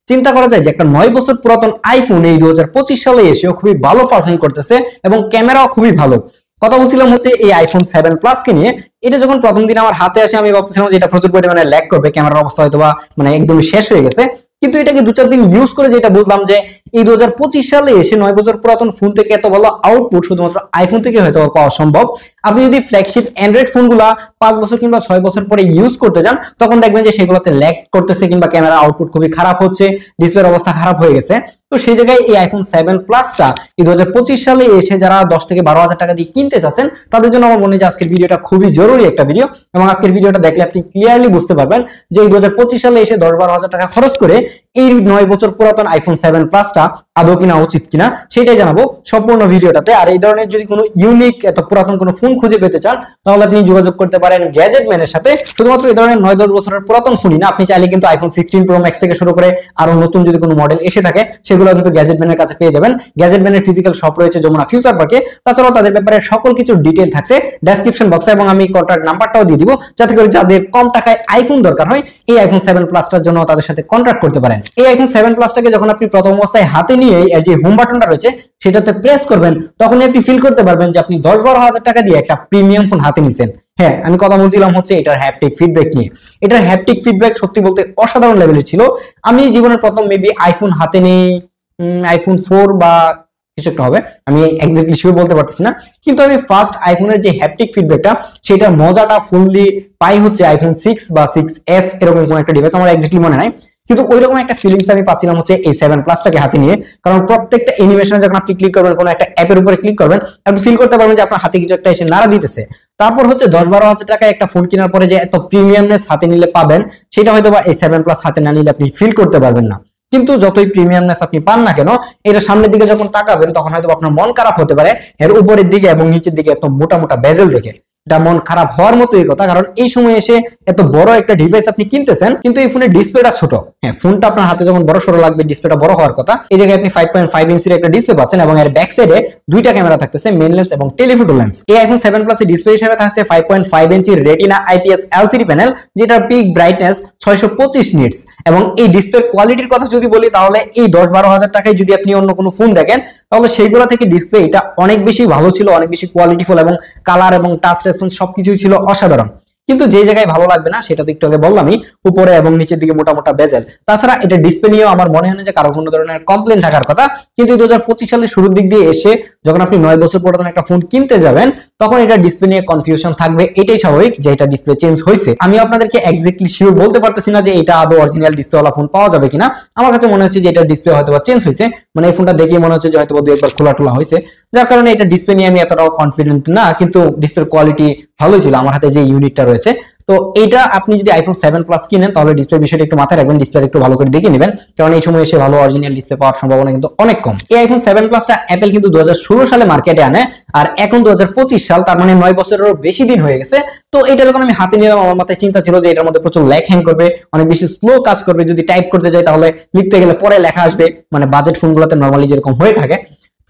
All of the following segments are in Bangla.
চিন্তা করা যায় যে একটা 9 বছর পুরাতন আইফোন এই 2025 সালে এসেও খুবই ভালো পারফর্ম করতেছে এবং ক্যামেরাও খুবই ভালো। কথা বলছিলাম হচ্ছে এই আইফোন 7 প্লাস কে নিয়ে। এটা যখন প্রথম দিন আমার হাতে আসে আমি ভাবতেছিলাম যে এটা প্রচুর পরিমাণে ল্যাগ করবে, ক্যামেরার অবস্থা হয়তো বা মানে একদমই শেষ হয়ে গেছে। কিন্তু এটাকে 2-4 দিন ইউজ করে যেটা বুঝলাম যে এই 2025 সালে এসে 9 বছর পুরাতন ফোন থেকে এত ভালো আউটপুট শুধুমাত্র আইফোন থেকে হয়তো পাওয়া সম্ভব। আপনি যদি ফ্ল্যাগশিপ অ্যান্ড্রয়েড ফোনগুলা 5 বছর কিংবা 6 বছর পরে ইউজ করতে যান তখন দেখবেন যে সেগুলোতে ল্যাগ করতেছে কিংবা ক্যামেরা আউটপুট খুবই খারাপ হচ্ছে, ডিসপ্লের অবস্থা খারাপ হয়ে গেছে। তো সেই জায়গায় এই আইফোন 7 প্লাসটা এই 2025 সালে এসে যারা 10 থেকে 12 হাজার টাকা দিয়ে কিনতে চাচ্ছেন তাদের জন্য আমার মনে হয় যে আজকের ভিডিওটা খুবই জরুরি একটা ভিডিও। এবং আজকের ভিডিওটা দেখলে আপনি ক্লিয়ারলি বুঝতে পারবেন যে এই 2025 সালে এসে 10-12 হাজার টাকা খরচ করে এই 9 বছর পুরাতন আইফোন 7 প্লাসটা আদৌ কিনা উচিত কিনা সেটাই জানাবো সম্পূর্ণ ভিডিওটাতে। আর এই ধরনের যদি কোনো ইউনিক এত পুরাতন কোনো ফোন খুঁজে পেতে চান তাহলে আপনি যোগাযোগ করতে পারেন গ্যাজেট ম্যানের সাথে। শুধুমাত্র এই ধরনের 9-10 বছরের পুরাতন ফোনই না, আপনি চাইলে কিন্তু আইফোন 16 প্রো ম্যাক্স থেকে শুরু করে আরো নতুন যদি কোনো মডেল এসে থাকে সেগুলো কিন্তু গ্যাজেট ম্যানের কাছে পেয়ে যাবেন। গ্যাজেট ম্যানের ফিজিক্যাল শপ রয়েছে যমুনা ফিউচার পার্কে। তাছাড়াও তাদের ব্যাপারে সকল কিছু ডিটেইল থাকছে ডেসক্রিপশন বক্সে এবং আমি কন্ট্যাক্ট নাম্বারটাও দিয়ে দিব যাতে করে যাদের কম টাকায় আইফোন দরকার হয় এই আইফোন 7 প্লাসটার জন্য তাদের সাথে কন্ট্যাক্ট করতে পারেন। এই আইফোন 7 প্লাসটাকে যখন আপনি প্রথম অবস্থায় হাতে নিয়ে এর যে হোম বাটনটা রয়েছে সেটাতে প্রেস করবেন তখন আপনি ফিল করতে পারবেন যে আপনি 10-12 হাজার টাকা দিয়ে একটা প্রিমিয়াম ফোন হাতে নিছেন। হ্যাঁ, আমি কথা বলছিলাম হচ্ছে এটার হ্যাপটিক ফিডব্যাক নিয়ে। এটার হ্যাপটিক ফিডব্যাক সত্যি বলতে অসাধারণ লেভেলের ছিল। আমি জীবনের প্রথম মেবি আইফোন হাতে নেই আইফোন 4 বা কিছু একটা হবে, আমি এক্স্যাক্টলি শিওর বলতে পারতেছি না, কিন্তু আমি ফার্স্ট আইফোনের যে হ্যাপটিক ফিডব্যাকটা সেটার মজাটা ফুললি পাই হচ্ছে আইফোন 6 বা 6s এরকম কোন একটা ডিভাইস, আমার এক্স্যাক্টলি মনে নাই, কিন্তু ওইরকম একটা ফিলিংস আমি পাচ্ছিলাম হচ্ছে এই 7 প্লাসটাকে হাতে নিয়ে। কারণ প্রত্যেকটা অ্যানিমেশনে যখন আপনি ক্লিক করবেন কোনো একটা অ্যাপের উপরে ক্লিক করবেন আপনি ফিল করতে পারবেন যে আপনার হাতে কিছু একটা এসে নাড়া দিতেছে। তারপর হচ্ছে 10-12 হাজার টাকায় একটা ফোন কেনার পরে যে এত প্রিমিয়ামনেস হাতে নিলে পাবেন সেটা হয়তো বা এই 7 প্লাস হাতে না নিলে আপনি ফিল করতে পারবেন না। কিন্তু যতই প্রিমিয়ামনেস আপনি পান না কেন এটা সামনের দিকে যখন তাকাবেন তখন হয়তো আপনার মন খারাপ হতে পারে এর উপরের দিকে এবং নিচের দিকে এত মোটা মোটা বেজেল দেখে। এটা মন খারাপ হওয়ার মতোই কথা, কারণ এই সময় এসে এত বড় একটা ডিভাইস আপনি কিনতেছেন কিন্তু এই ফোনের ডিসপ্লেটা ছোট। হ্যাঁ, ফোনটা আপনার হাতে যখন বড় সরো লাগবে ডিসপ্লেটা বড় হওয়ার কথা। এই জায়গায় আপনি 5.5 ইঞ্চির একটা ডিসপ্লে পাচ্ছেন এবং এর ব্যাক সাইডে দুইটা ক্যামেরা থাকতেছে, মেইন লেন্স এবং টেলিফোটো লেন্স। এই আইফোন 7 প্লাস এর ডিসপ্লে হিসেবে থাকছে 5.5 ইঞ্চির রেটিনা আইপিএস এলসিডি প্যানেল যেটার পিক ব্রাইটনেস 625 নিটস। এবং এই ডিসপ্লের কোয়ালিটির কথা যদি বলি তাহলে এই 10-12 হাজার টাকায় যদি আপনি অন্য কোনো ফোন দেখেন তাহলে সেইগুলো থেকে ডিসপ্লে এটা অনেক বেশি ভালো ছিল, অনেক বেশি কোয়ালিটিফুল এবং কালার এবং টাচ রেসপন্স সবকিছুই ছিল অসাধারণ। কিন্তু যে জায়গায় ভালো লাগবে না সেটা তো একটু আগে বললামই, উপরে এবং নিচের দিকে মোটা মোটা বেজেল। তাছাড়া এটা ডিসপ্লে নিয়েও আমার মনে হয় না যে কারো কোনো ধরনের কমপ্লেন থাকার কথা। কিন্তু 2025 সালের শুরুর দিক দিয়ে এসে যখন আপনি 9 বছর পুরাতন একটা ফোন কিনতে যাবেন তখন এটা ডিসপ্লে নিয়ে কনফিউশন থাকবে, এটাই স্বাভাবিক যে এটা ডিসপ্লে চেঞ্জ হয়েছে। আমি আপনাদেরকে এক্স্যাক্টলি শিওর বলতে পারতেছি না যে এটা আদৌ অরিজিনাল ডিসপ্লেওয়ালা ফোন পাওয়া যাবে কিনা। আমার কাছে মনে হচ্ছে যে এটা ডিসপ্লে হয়তো চেঞ্জ হয়েছে, মানে এই ফোনটা দেখে মনে হচ্ছে যে হয়তো দুই একবার খোলা টোলা হয়েছে, যার কারণে এটা ডিসপ্লে নিয়ে আমি এতটাও কনফিডেন্ট না। কিন্তু ডিসপ্লের কোয়ালিটি ভালোই ছিল আমার হাতে যে ইউনিটটা রয়েছে। তো এটা আপনি যদি আইফোন 7 প্লাস কিনেন তাহলে ডিসপ্লে বিষয়টা একটু মাথায় রাখবেন, ডিসপ্লে একটু ভালো করে দেখে নেবেন, কারণ এই সময় এসে ভালো অরিজিনাল ডিসপ্লে পাওয়ার সম্ভাবনা কিন্তু অনেক কম। এই আইফোন 7 প্লাসটা অ্যাপল কিন্তু 2016 সালে মার্কেটে আনে আর এখন 2025 সাল, তার মানে 9 বছরেরও বেশি দিন হয়ে গেছে। তো এটা যখন আমি হাতে নিলাম আমার মাথায় চিন্তা ছিল যে এটার মধ্যে প্রচুর ল্যাগ হ্যাং করবে, অনেক বেশি স্লো কাজ করবে, যদি টাইপ করতে যাই তাহলে লিখতে গেলে পরে লেখা আসবে, মানে বাজেট ফোনগুলোতে নরমালি যেরকম হয়ে থাকে।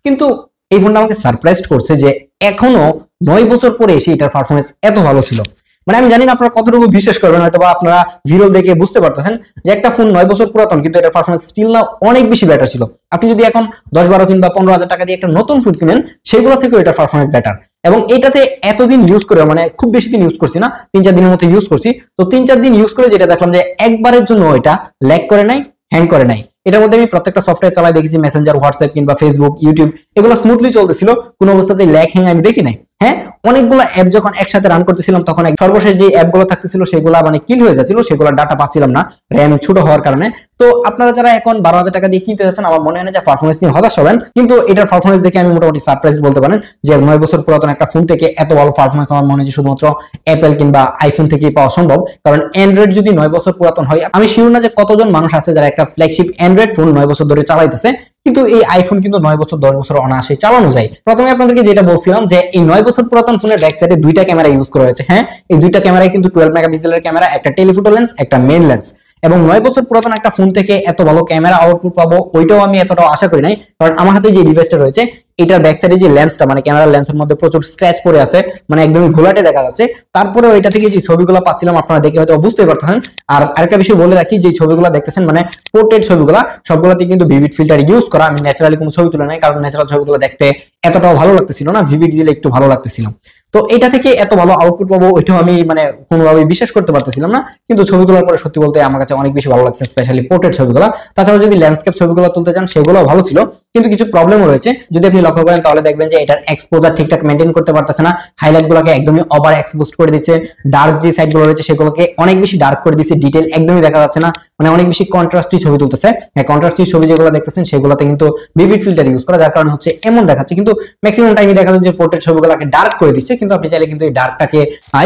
কিন্তু এই ফোনটা আমাকে সারপ্রাইজ করছে যে এখনো 9 বছর পরে এসে এটার পারফরমেন্স এত ভালো ছিল। মানে আমি জানি না আপনারা কতটুকু বিশ্বাস করবেন, হয়তো বা আপনারা ভিডিও দেখে বুঝতে পারতেছেন যে একটা ফোন 9 বছর পুরাতন কিন্তু এটার পারফরমেন্স স্টিল না অনেক বেশি বেটার ছিল। আপনি যদি এখন 10-12 কিংবা 15 হাজার টাকা দিয়ে একটা নতুন ফোন কিনেন সেগুলো থেকেও এটার পারফরমেন্স বেটার। এবং এটাতে এতদিন ইউজ করে, মানে খুব বেশি দিন ইউজ করছি না, 3-4 দিনের মতো ইউজ করছি। তো 3-4 দিন ইউজ করে যেটা দেখলাম যে একবারের জন্য এটা ল্যাগ করে নাই, হ্যাং করে নাই। এটার মধ্যে আমি প্রত্যেকটা সফটওয়্যার চালাই দেখেছি, মেসেঞ্জার, হোয়াটসঅ্যাপ কিংবা ফেসবুক, ইউটিউব এগুলো স্মুথলি চলতেছিল, কোনো অবস্থাতেই ল্যাগ হ্যাং আমি দেখি নাই। হ্যাঁ, অনেকগুলো অ্যাপ যখন একসাথে রান করতেছিলাম তখন সর্বশেষ যে অ্যাপগুলো থাকতেছিল সেগুলো মানে কিল হয়ে যাচ্ছিল, সেগুলো ডাটা পাচ্ছিলাম না র্যাম ছোট হওয়ার কারণে। তো আপনারা যারা এখন 12 হাজার টাকা দিয়ে কিনতে যাচ্ছেন আমার মনে হয় না যে পারফরমেন্স নিয়ে হতাশ হবেন, কিন্তু এটার পারফরমেন্স দেখে আমি মোটামুটি সারপ্রাইজ বলতে পারেন যে 9 বছর পুরাতন একটা ফোন থেকে এত ভালো পারফরমেন্স আমার মনে হয় যে শুধুমাত্র অ্যাপল কিংবা আইফোন থেকেই পাওয়া সম্ভব। কারণ অ্যান্ড্রয়েড যদি 9 বছর পুরাতন হয়, আমি শিওর না যে কতজন মানুষ আছে যারা একটা ফ্ল্যাগশিপ অ্যান্ড্রয়েড ফোন 9 বছর ধরে চালাইতেছে, কিন্তু এই আইফোন কিন্তু 9 বছর 10 বছর অনায়াসে চালানো যায়। প্রথমে আপনাদেরকে যেটা বলছিলাম যে এই 9 বছর পুরাতন ফোনের ব্যাক সাইডে দুইটা ক্যামেরা ইউজ করা হয়েছে। হ্যাঁ, এই দুইটা ক্যামেরায় কিন্তু 12 মেগাপিক্সেলের ক্যামেরা, একটা টেলিফোটো লেন্স, একটা মেইন লেন্স। এবং 9 বছর পুরাতন একটা ফোন থেকে এত ভালো ক্যামেরা আউটপুট পাবো ওইটাও আমি এতটাও আশা করি নাই, কারণ আমার হাতে যে ডিভাইসটা রয়েছে এটার ব্যাক সাইডে যে লেন্সটা মানে ক্যামেরার লেন্সের মধ্যে প্রচুর স্ক্র্যাচ পড়ে আছে, মানে একদমই ঘোলাটে দেখা যাচ্ছে। তারপরেও এটা থেকে যে ছবিগুলো পাচ্ছিলাম আপনারা দেখে হয়তো বুঝতে পারতেছেন। আর আরেকটা বিষয় বলে রাখি, যে ছবিগুলো দেখতেছেন মানে পোর্ট্রেট ছবিগুলো সবগুলোতে কিন্তু ভিভিড ফিল্টার ইউজ করা, আমি ন্যাচারালি কোনো ছবি তুলে নাই, কারণ ন্যাচারাল ছবিগুলো দেখতে এতটাও ভালো লাগতেছিল না, ভিভিড দিলে একটু ভালো লাগতেছিল। তো এটা থেকে এত ভালো আউটপুট পাবো ওইটাও আমি মানে কোনোভাবে বিশ্বাস করতে পারতেছিলাম না, কিন্তু ছবিগুলোর পরে সত্যি বলতে আমার কাছে অনেক বেশি ভালো লাগছে, স্পেশালি পোর্ট্রেট ছবিগুলো। তাছাড়া যদি ল্যান্ডস্কেপ ছবিগুলো তুলতে চান সেগুলো ভালো ছিল, কিন্তু কিছু প্রবলেমও রয়েছে। যদি আপনি লক্ষ্য করেন তাহলে দেখবেন যে এটার এক্সপোজার ঠিকঠাক মেনটেন করতে পারতেছে না, হাইলাইট গুলোকে একদমই ওভার এক্সপোজ করে দিচ্ছে, ডার্ক যে সাইড গুলো রয়েছে সেগুলোকে অনেক বেশি ডার্ক করে দিচ্ছে, ডিটেল একদমই দেখা যাচ্ছে না, মানে অনেক বেশি কন্ট্রাস্টি ছবি তুলতেছে। হ্যাঁ, কন্ট্রাস্টি ছবি যেগুলো দেখতেছেন সেগুলোতে কিন্তু ভিভিড ফিল্টার ইউজ করা, যার কারণে হচ্ছে এমন দেখাচ্ছে, কিন্তু ম্যাক্সিমাম টাইমে দেখা যাচ্ছে যে পোর্ট্রেট ছবিগুলোকে ডার্ক করে দিচ্ছে। কিন্তু আপনি চাইলে কিন্তু এই ডার্কটাকে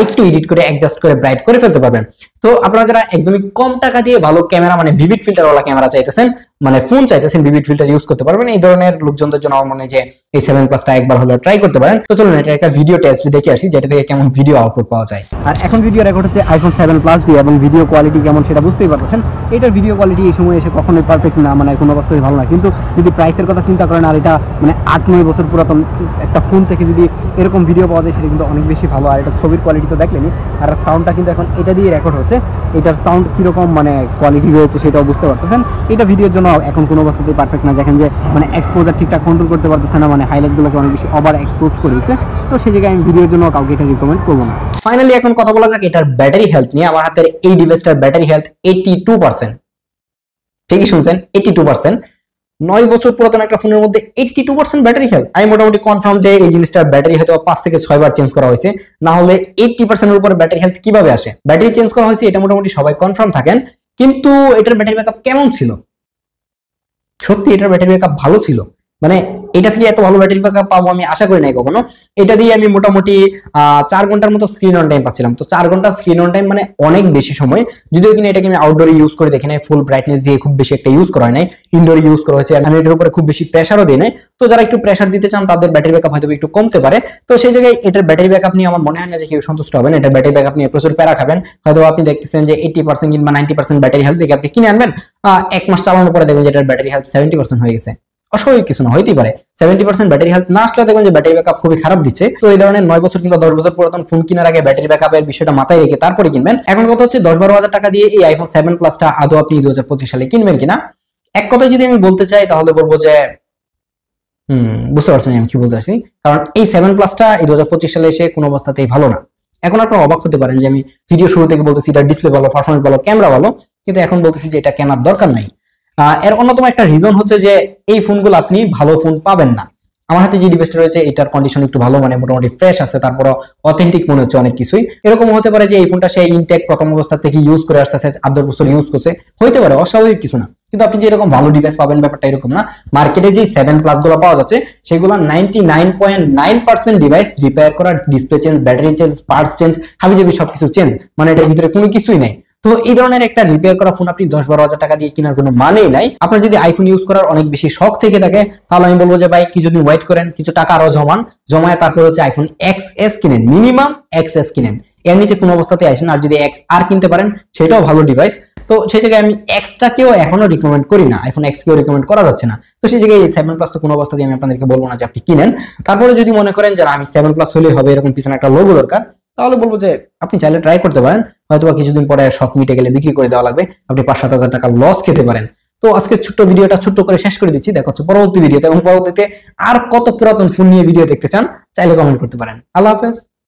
একটু এডিট করে অ্যাডজাস্ট করে ব্রাইট করে ফেলতে পারবেন। তো আপনারা যারা একদমই কম টাকা দিয়ে ভালো ক্যামেরা মানে ভিভিড ফিল্টার ওয়ালা ক্যামেরা চাইতেছেন, মানে ফোন চাইতেছেন ভিভিড ফিল্টার ইউজ করতে পারবেন, এই ধরনের লোকজনদের জন্য আমার মনে হয় যে এই 7 প্লাসটা একবার হলো ট্রাই করতে পারেন। তো চলুন এটা একটা ভিডিও টেস্ট দেখে আসি, যেটা থেকে কেমন ভিডিও আউটপুট পাওয়া যায়। আর এখন ভিডিও রেকর্ড হচ্ছে আইফোন 7 প্লাস দিয়ে, এবং ভিডিও কোয়ালিটি কেমন সেটা বুঝতেই পারতেছেন। এটার ভিডিও কোয়ালিটি এই সময় এসে কখনোই পারফেক্ট না, মানে কোনো অবস্থায় ভালো না। কিন্তু যদি প্রাইসের কথা চিন্তা করেন, আর এটা মানে 8-9 বছর পুরাতন একটা ফোন থেকে যদি এরকম ভিডিও পাওয়া যায় সেটা কিন্তু অনেক বেশি ভালো। আর এটা ছবির কোয়ালিটি তো দেখলেনি, আর সাউন্ডটা কিন্তু এখন এটা দিয়ে রেকর্ড হচ্ছে, এটার সাউন্ড কিরকম মানে কোয়ালিটি রয়েছে সেটাও বুঝতে পারতেছেন। এটা ভিডিওর জন্য এখন কোনো অবস্থাতেই পারফেক্ট না। দেখেন যে মানে এক্সপোজার ঠিকঠাক কন্ট্রোল করতে পারতেছে না, মানে হাইলাইটগুলোকে অনেক বেশি ওভার এক্সপোজ করে দিচ্ছে। তো সেই জায়গায় আমি ভিডিওর জন্য কাউকে এটা রিকমেন্ড করবো না। ফাইনালি এখন কথা বলা যাক এটার ব্যাটারি হেলথ নিয়ে। আমার হাতের এই ডিভাইসটার ব্যাটারি হেলথ 82%। ঠিকই শুনছেন, 82%। 9 বছর পুরাতন একটা ফোনের মধ্যে 82% ব্যাটারি হেলথ। আমি মোটামুটি কনফার্ম যে এই জিনিসটার ব্যাটারি হয়তো 5 থেকে 6 বার চেঞ্জ করা হয়েছে, না হলে 80% এর উপরে ব্যাটারি হেলথ কিভাবে আসে? ব্যাটারি চেঞ্জ করা হয়েছে এটা মোটামুটি সবাই কনফার্ম থাকেন, কিন্তু এটার ব্যাটারি ব্যাকআপ কেমন ছিল? সত্যি এটার ব্যাটারি ব্যাকআপ ভালো ছিল, মানে এটা থেকে এত ভালো ব্যাটারি ব্যাকআপ পাবো আমি আশা করি নাই কখনো। এটা দিয়ে আমি মোটামুটি 4 ঘন্টার মতো স্ক্রিন অন টাইম পাচ্ছিলাম। তো 4 ঘন্টা স্ক্রিন অন টাইম মানে অনেক বেশি সময়, যদিও কিনা এটাকে আমি আউটডোরে ইউজ করে দেখি নাই, ফুল ব্রাইটনেস দিয়ে খুব বেশি একটা ইউজ করা হয় নাই, ইনডোরে ইউজ করা হয়েছে। আমি এটার উপরে খুব বেশি প্রেসারও দিই নাই। তো যারা একটু প্রেসার দিতে চান তাদের ব্যাটারি ব্যাকআপ হয়তো একটু কমতে পারে। তো সেই জায়গায় এটার ব্যাটারি ব্যাকআপ নিয়ে আমার মনে হয় না যে কেউ সন্তুষ্ট হবেন। এটার ব্যাটারি ব্যাকআপ নিয়ে প্রচুর প্যারা খাবেন। হয়তো আপনি দেখতেছেন যে 80% কিংবা 90% ব্যাটারি হেলথ দেখে আপনি কিনে আনবেন, 1 মাস চালানোর পরে দেখবেন যে এটার ব্যাটারি হেলথ 70% হয়ে গেছে। অস্বাভাবিক কিছু না, হইতেই পারে। 70% ব্যাটারি হেলথ না আসলে দেখবেন যে ব্যাটারি ব্যাকআপ খুবই খারাপ দিচ্ছে। তো এই ধরনের 9 বছর কিংবা 10 বছর পুরাতন ফোন কেনার আগে ব্যাটারি ব্যাকআপের বিষয়টা মাথায় রেখে তারপরে কিনবেন। এখন কথা হচ্ছে 10-12 হাজার টাকা দিয়ে এই আইফোন 7 প্লাসটা আদৌ আপনি 2025 সালে কিনবেন কিনা। এক কথায় যদি আমি বলতে চাই তাহলে বলবো যে বুঝতে পারছেন আমি কি বলতে চাইছি, কারণ এই 7 প্লাসটা এই 2025 সালে এসে কোনো অবস্থাতেই ভালো না। এখন আপনারা অবাক হতে পারেন যে আমি ভিডিও শুরু থেকে বলতেছি এটা ডিসপ্লে ভালো, পারফরমেন্স ভালো, ক্যামেরা ভালো, কিন্তু এখন বলতেছি যে এটা কেনার দরকার নাই। এর অন্যতম একটা রিজন হচ্ছে যে এই ফোনগুলো আপনি ভালো ফোন পাবেন না। আমার হাতে যে ডিভাইসটা রয়েছে এটার কন্ডিশন একটু ভালো, মানে মোটামুটি ফ্রেশ আছে, তারপর অথেন্টিক মনে হচ্ছে অনেক কিছুই। এরকম হতে পারে যে এই ফোনটা সেই ইনটেক প্রথম অবস্থা থেকে ইউজ করে আসতেছে, 8-10 বছর ইউজ করছে, হইতে পারে, অস্বাভাবিক কিছু না। কিন্তু আপনি যে এরকম ভালো ডিভাইস পাবেন ব্যাপারটা এরকম না। মার্কেটে যে 7 প্লাস গুলো পাওয়া যাচ্ছে সেগুলো 99.9% ডিভাইস রিপেয়ার করা, display change, battery change, parts change, হাবিজাবি সবকিছু চেঞ্জ, মানে এটার ভিতরে কোনো কিছুই নাই। তো এই ধরনের একটা রিপেয়ার করা ফোন আপনি 10-12 হাজার টাকা দিয়ে কেনার কোনো মানেই নাই। আপনার যদি আইফোন ইউজ করার অনেক বেশি শখ থেকে থাকে তাহলে আমি বলবো যে ভাই কিছুদিন ওয়েট করেন, কিছু টাকা আরো জমায় তারপর হচ্ছে আইফোন XS কিনেন, মিনিমাম XS কিনেন, এর নিচে কোনো অবস্থাতে আসেন। আর যদি XR কিনতে পারেন সেটাও ভালো ডিভাইস। তো সেই জায়গায় আমি Xটাকেও এখনো রিকমেন্ড করি না, আইফোন X কেও রিকমেন্ড করা যাচ্ছে না। তো সেই জায়গায় এই 7 প্লাস তো কোনো অবস্থাতেই আমি আপনাদেরকে বলবো না যে আপনি কিনেন। তারপরে যদি মনে করেন যে আমি 7 প্লাস হলেই হবে, এরকম পিছনে একটা লোগো দরকার, তাহলে বলবো যে আপনি চাইলে ট্রাই করতে পারেন। হয়তোবা কিছুদিন পরে শখ মিটে গেলে বিক্রি করে দেওয়া লাগবে, আপনি 5-7 হাজার টাকা লস খেতে পারেন। তো আজকে ছোট্ট ভিডিওটা ছোট্ট করে শেষ করে দিচ্ছি, দেখা হচ্ছে পরবর্তী ভিডিওতে। এবং পরবর্তীতে আর কত পুরাতন ফোন নিয়ে ভিডিও দেখতে চান চাইলে কমেন্ট করতে পারেন। আল্লাহ হাফেজ।